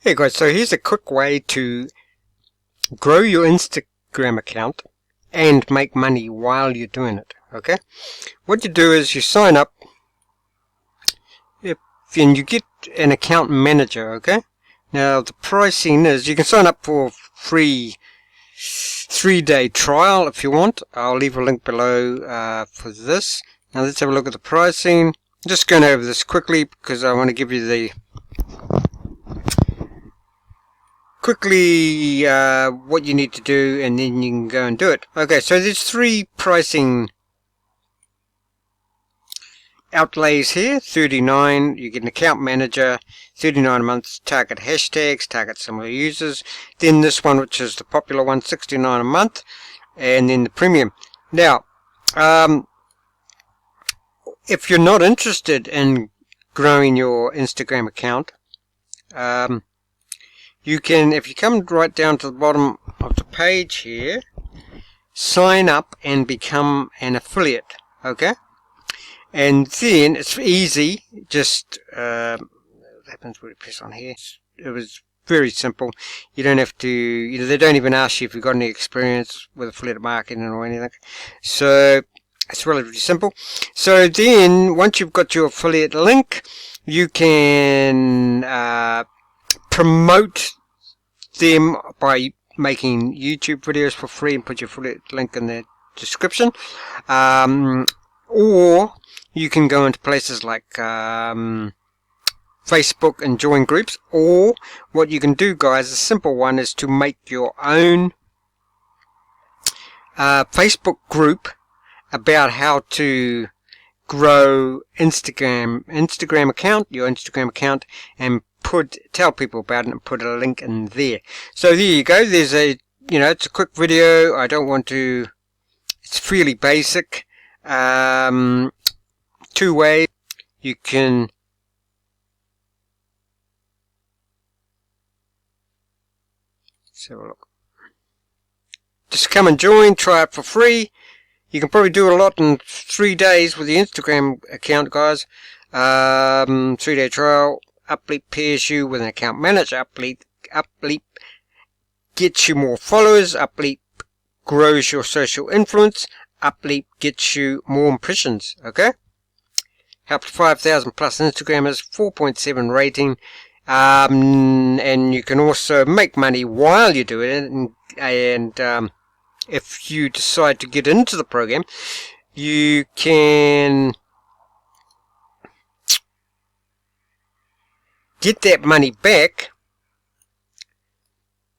Hey guys, so here's a quick way to grow your Instagram account and make money while you're doing it, okay? What you do is you sign up and you get an account manager, okay? Now the pricing is you can sign up for a free 3-day trial if you want. I'll leave a link below for this. Now let's have a look at the pricing. I'm just going over this quickly because I want to give you the what you need to do, and then you can go and do it. Okay, so there's 3 pricing outlays here. 39, you get an account manager. 39 a month, target hashtags, target similar users. Then this one, which is the popular one, 69 a month, and then the premium. Now, if you're not interested in growing your Instagram account, you can, if you come right down to the bottom of the page here, sign up and become an affiliate, okay? And then it's easy, just what happens when you press on here? It was very simple. You don't have to, they don't even ask you if you've got any experience with affiliate marketing or anything. So it's relatively simple. So then, once you've got your affiliate link, you can promote them by making YouTube videos for free and put your affiliate link in the description, or you can go into places like Facebook and join groups, or what you can do, guys, a simple one is to make your own Facebook group about how to grow your Instagram account, and tell people about it and put a link in there. So there you go. There's a, it's a quick video. I don't want to, it's fairly basic. 2 ways you can let's have a look. Just come and join, try it for free. You can probably do a lot in 3 days with the Instagram account, guys. 3-day trial. Upleap pairs you with an account manager. Upleap gets you more followers. Upleap grows your social influence. Upleap gets you more impressions. Okay. Helped 5,000 plus Instagrammers. 4.7 rating. And you can also make money while you do it. And if you decide to get into the program, you can get that money back.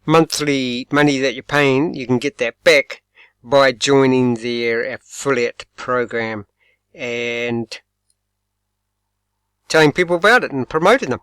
Monthly money that you're paying, you can get that back by joining their affiliate program and telling people about it and promoting them.